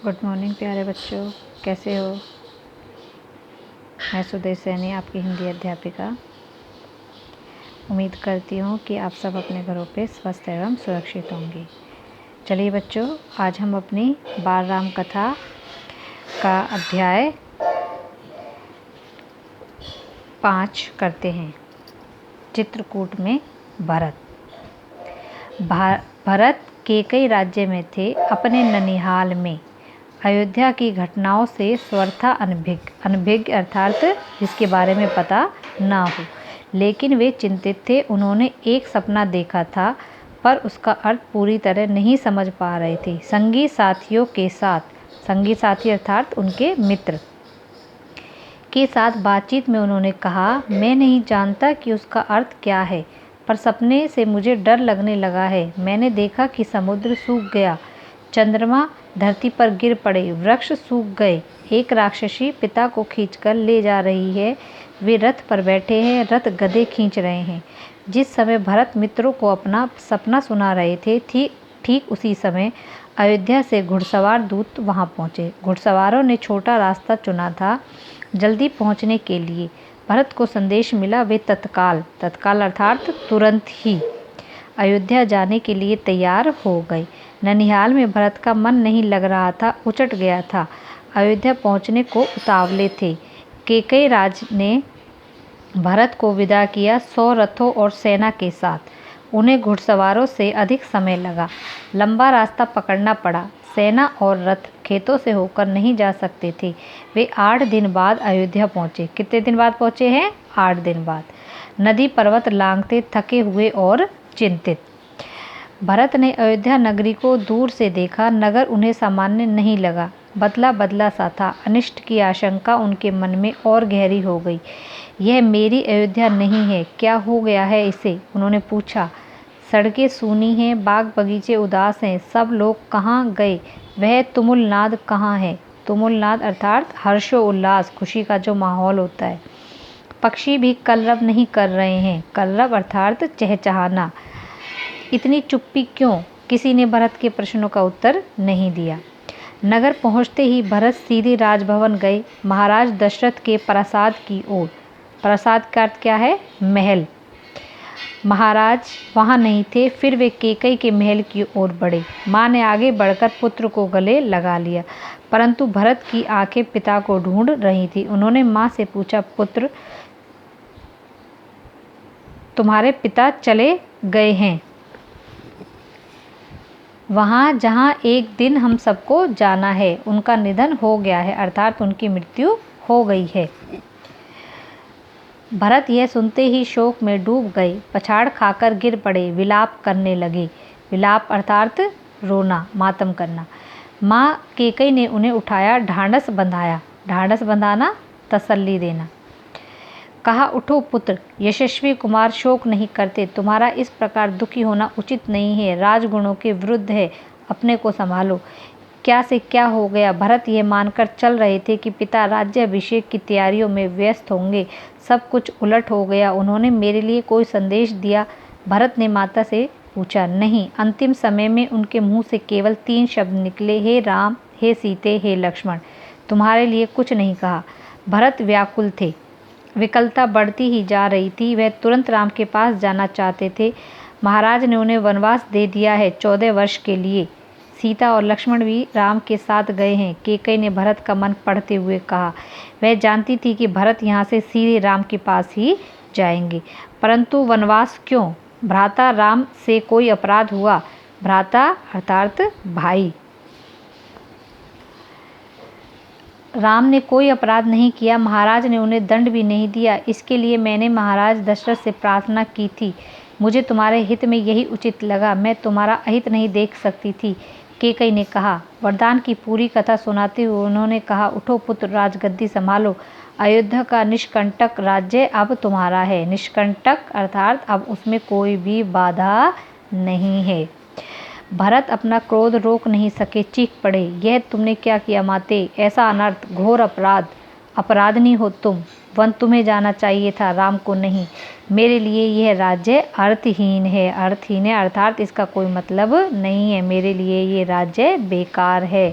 Good morning प्यारे बच्चों, कैसे हो। मैं सुदेश सैनी, आपकी हिंदी अध्यापिका। उम्मीद करती हूँ कि आप सब अपने घरों पे स्वस्थ एवं सुरक्षित होंगे। चलिए बच्चों, आज हम अपनी बाल राम कथा का अध्याय 5 करते हैं। चित्रकूट में भरत। भरत कैकई राज्य में थे। अपने ननिहाल में अयोध्या की घटनाओं से स्वरथा अनभिज्ञ अर्थात जिसके बारे में पता ना हो, लेकिन वे चिंतित थे। उन्होंने एक सपना देखा था, पर उसका अर्थ पूरी तरह नहीं समझ पा रहे थे। संगी साथियों के साथ, संगी साथी अर्थात उनके मित्र के साथ बातचीत में उन्होंने कहा, मैं नहीं जानता कि उसका अर्थ क्या है, पर सपने से मुझे डर लगने लगा है। मैंने देखा कि समुद्र सूख गया, चंद्रमा धरती पर गिर पड़े, वृक्ष सूख गए। एक राक्षसी पिता को खींचकर ले जा रही है। वे रथ पर बैठे हैं, रथ गधे खींच रहे हैं। जिस समय भरत मित्रों को अपना सपना सुना रहे थे, ठीक उसी समय अयोध्या से घुड़सवार दूत वहां पहुंचे। घुड़सवारों ने छोटा रास्ता चुना था जल्दी पहुंचने के लिए। भरत को संदेश मिला। वे तत्काल अर्थात तुरंत ही अयोध्या जाने के लिए तैयार हो गए। ननिहाल में भरत का मन नहीं लग रहा था, उचट गया था। अयोध्या पहुंचने को उतावले थे। कैकई राज ने भरत को विदा किया 100 रथों और सेना के साथ। उन्हें घुड़सवारों से अधिक समय लगा, लंबा रास्ता पकड़ना पड़ा। सेना और रथ खेतों से होकर नहीं जा सकते थे। वे 8 दिन बाद अयोध्या पहुंचे। कितने दिन बाद पहुंचे हैं? 8 दिन बाद। नदी पर्वत लांघते, थके हुए और चिंतित, भरत ने अयोध्या नगरी को दूर से देखा। नगर उन्हें सामान्य नहीं लगा, बदला बदला सा था। अनिष्ट की आशंका उनके मन में और गहरी हो गई। यह मेरी अयोध्या नहीं है, क्या हो गया है इसे? उन्होंने पूछा। सड़कें सूनी हैं, बाग बगीचे उदास हैं, सब लोग कहाँ गए? वह तुमुल नाद कहाँ है? तुमुल नाद अर्थात हर्षो उल्लास, खुशी का जो माहौल होता है। पक्षी भी कलरव नहीं कर रहे हैं। कलरव अर्थात चहचहाना। इतनी चुप्पी क्यों? किसी ने भरत के प्रश्नों का उत्तर नहीं दिया। नगर पहुंचते ही भरत सीधे राजभवन गए, महाराज दशरथ के प्रासाद की ओर। प्रासाद का अर्थ क्या है? महल। महाराज वहां नहीं थे, फिर वे कैकई के महल की ओर बढ़े। माँ ने आगे बढ़कर पुत्र को गले लगा लिया, परंतु भरत की आंखें पिता को ढूंढ रही थी। उन्होंने माँ से पूछा, पुत्र, तुम्हारे पिता चले गए हैं वहाँ जहाँ एक दिन हम सबको जाना है। उनका निधन हो गया है, अर्थात उनकी मृत्यु हो गई है। भरत यह सुनते ही शोक में डूब गए, पछाड़ खाकर गिर पड़े, विलाप करने लगे। विलाप अर्थात रोना, मातम करना। माँ कैकई ने उन्हें उठाया, ढांढस बंधाया। ढांढस बंधाना, तसल्ली देना। कहा, उठो पुत्र, यशस्वी कुमार शोक नहीं करते। तुम्हारा इस प्रकार दुखी होना उचित नहीं है, राजगुणों के विरुद्ध है। अपने को संभालो। क्या से क्या हो गया? भरत यह मानकर चल रहे थे कि पिता राज्याभिषेक की तैयारियों में व्यस्त होंगे। सब कुछ उलट हो गया। उन्होंने मेरे लिए कोई संदेश दिया? भरत ने माता से पूछा। नहीं। अंतिम समय में उनके मुंह से केवल 3 शब्द निकले, हे राम, हे सीते, हे लक्ष्मण। तुम्हारे लिए कुछ नहीं कहा। भरत व्याकुल थे। विकलता बढ़ती ही जा रही थी। वह तुरंत राम के पास जाना चाहते थे। महाराज ने उन्हें वनवास दे दिया है 14 वर्ष के लिए। सीता और लक्ष्मण भी राम के साथ गए हैं। कैकई ने भरत का मन पढ़ते हुए कहा। वह जानती थी कि भरत यहाँ से सीधे राम के पास ही जाएंगे, परंतु वनवास क्यों? भ्राता राम से कोई अपराध हुआ? भ्राता अर्थात भाई। राम ने कोई अपराध नहीं किया। महाराज ने उन्हें दंड भी नहीं दिया। इसके लिए मैंने महाराज दशरथ से प्रार्थना की थी। मुझे तुम्हारे हित में यही उचित लगा। मैं तुम्हारा अहित नहीं देख सकती थी। कैकई ने कहा। वरदान की पूरी कथा सुनाते हुए उन्होंने कहा, उठो पुत्र, राजगद्दी संभालो। अयोध्या का निष्कंटक राज्य अब तुम्हारा है। निष्कंटक अर्थात अब उसमें कोई भी बाधा नहीं है। भरत अपना क्रोध रोक नहीं सके, चीख पड़े, यह तुमने क्या किया माते? ऐसा अनर्थ, घोर अपराध, अपराधनी हो तुम। वन तुम्हें जाना चाहिए था, राम को नहीं। मेरे लिए यह राज्य अर्थहीन है। अर्थहीन है अर्थात इसका कोई मतलब नहीं है। मेरे लिए ये राज्य बेकार है।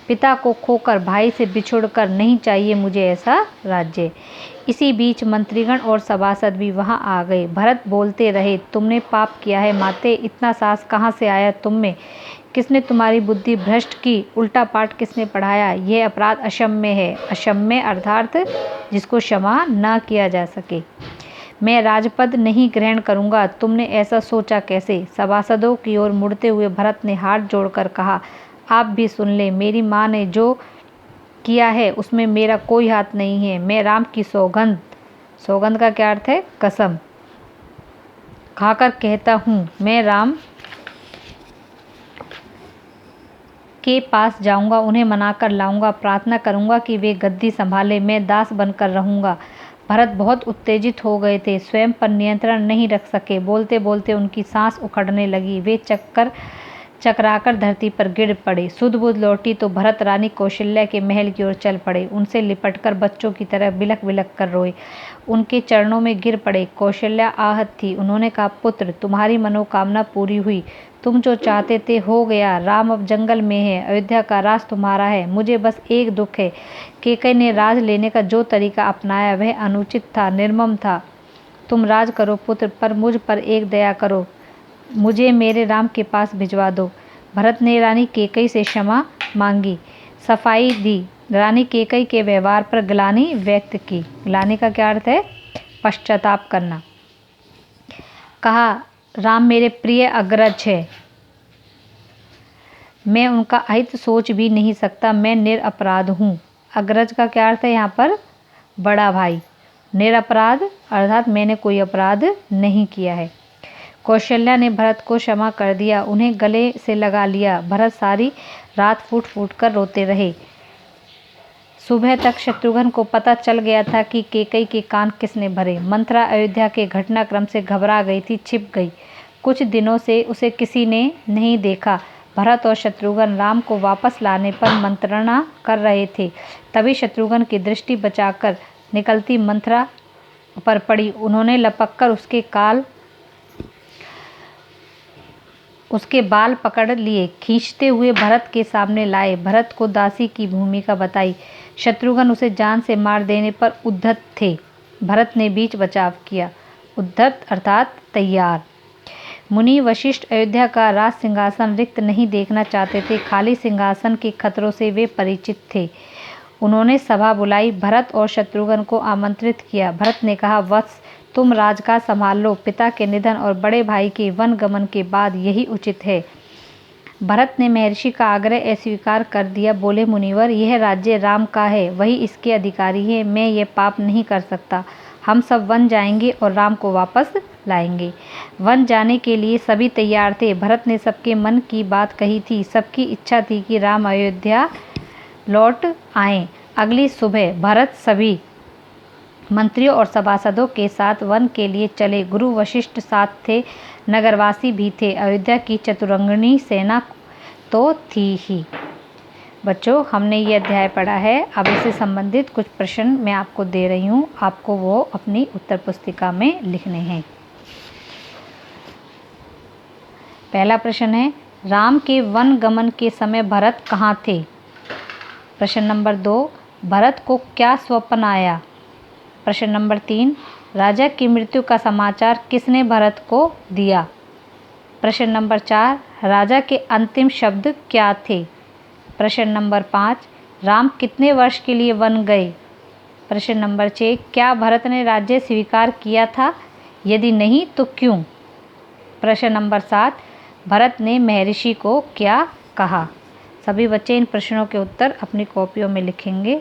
पिता को खोकर, भाई से बिछुड़कर नहीं चाहिए मुझे ऐसा राज्य। इसी बीच मंत्रीगण और सभासद भी वहां आ गए। भरत बोलते रहे, तुमने पाप किया है माते, इतना साहस कहाँ से आया तुम में? किसने तुम्हारी बुद्धि भ्रष्ट की? उल्टा पाठ किसने पढ़ाया? यह अपराध अक्षम्य है। अक्षम्य अर्थात जिसको क्षमा न किया जा सके। मैं राजपद नहीं ग्रहण करूंगा। तुमने ऐसा सोचा कैसे? सभासदों की ओर मुड़ते हुए भरत ने हाथ जोड़कर कहा, आप भी सुन ले, मेरी माँ ने जो किया है उसमें मेरा कोई हाथ नहीं है। मैं राम की सौगंध, सौगंध का क्या अर्थ है? कसम खाकर कहता हूँ, मैं राम के पास जाऊंगा, उन्हें मनाकर लाऊंगा, प्रार्थना करूंगा कि वे गद्दी संभाले, मैं दास बनकर रहूंगा। भरत बहुत उत्तेजित हो गए थे, स्वयं पर नियंत्रण नहीं रख सके। बोलते बोलते उनकी सांस उखड़ने लगी। वे चकराकर धरती पर गिर पड़े। सुध बुध लौटी तो भरत रानी कौशल्या के महल की ओर चल पड़े। उनसे लिपटकर बच्चों की तरह बिलख बिलख कर रोए। उनके चरणों में गिर पड़े। कौशल्या आहत थी। उन्होंने कहा, पुत्र, तुम्हारी मनोकामना पूरी हुई। तुम जो चाहते थे हो गया। राम अब जंगल में है। अयोध्या का राज तुम्हारा है। मुझे बस एक दुख है, कैकई ने राज लेने का जो तरीका अपनाया वह अनुचित था, निर्मम था। तुम राज करो पुत्र, पर मुझ पर एक दया करो, मुझे मेरे राम के पास भिजवा दो। भरत ने रानी कैकई से क्षमा मांगी, सफाई दी। रानी कैकई के व्यवहार पर ग्लानि व्यक्त की। ग्लानि का क्या अर्थ है? पश्चाताप करना। कहा, राम मेरे प्रिय अग्रज है, मैं उनका अहित सोच भी नहीं सकता। मैं निरपराध हूँ। अग्रज का क्या अर्थ है यहाँ पर? बड़ा भाई। निरपराध अर्थात मैंने कोई अपराध नहीं किया है। कौशल्या ने भरत को क्षमा कर दिया, उन्हें गले से लगा लिया। भरत सारी रात फूट फूट कर रोते रहे। सुबह तक शत्रुघ्न को पता चल गया था कि कैकई के कान किसने भरे। मंथरा अयोध्या के घटनाक्रम से घबरा गई थी, छिप गई। कुछ दिनों से उसे किसी ने नहीं देखा। भरत और शत्रुघ्न राम को वापस लाने पर मंत्रणा कर रहे थे। तभी शत्रुघ्न की दृष्टि बचाकर निकलती मंथरा पर पड़ी। उन्होंने लपककर उसके बाल पकड़ लिए, खींचते हुए भरत के सामने लाए। भरत को दासी की भूमिका बताई। शत्रुघ्न उसे जान से मार देने पर उद्धत थे। भरत ने बीच बचाव किया। उद्धत अर्थात तैयार। मुनि वशिष्ठ अयोध्या का राज सिंहासन रिक्त नहीं देखना चाहते थे। खाली सिंहासन के खतरों से वे परिचित थे। उन्होंने सभा बुलाई, भरत और शत्रुघ्न को आमंत्रित किया। भरत ने कहा, वत्स, तुम राजकाज संभाल लो। पिता के निधन और बड़े भाई के वन गमन के बाद यही उचित है। भरत ने महर्षि का आग्रह अस्वीकार कर दिया। बोले, मुनिवर, यह राज्य राम का है, वही इसके अधिकारी है। मैं ये पाप नहीं कर सकता। हम सब वन जाएंगे और राम को वापस लाएंगे। वन जाने के लिए सभी तैयार थे। भरत ने सबके मन की बात कही थी। सबकी इच्छा थी कि राम अयोध्या लौट आएं। अगली सुबह भरत सभी मंत्रियों और सभासदों के साथ वन के लिए चले। गुरु वशिष्ठ साथ थे, नगरवासी भी थे। अयोध्या की चतुरंगिणी सेना तो थी ही। बच्चों, हमने ये अध्याय पढ़ा है। अब इससे संबंधित कुछ प्रश्न मैं आपको दे रही हूँ, आपको वो अपनी उत्तर पुस्तिका में लिखने हैं। पहला प्रश्न है, राम के वन गमन के समय भरत कहाँ थे? प्रश्न नंबर 2, भरत को क्या स्वप्न आया? प्रश्न नंबर 3, राजा की मृत्यु का समाचार किसने भरत को दिया? प्रश्न नंबर 4, राजा के अंतिम शब्द क्या थे? प्रश्न नंबर 5, राम कितने वर्ष के लिए वन गए? प्रश्न नंबर 6, क्या भरत ने राज्य स्वीकार किया था? यदि नहीं तो क्यों? प्रश्न नंबर 7, भरत ने महर्षि को क्या कहा? सभी बच्चे इन प्रश्नों के उत्तर अपनी कॉपियों में लिखेंगे।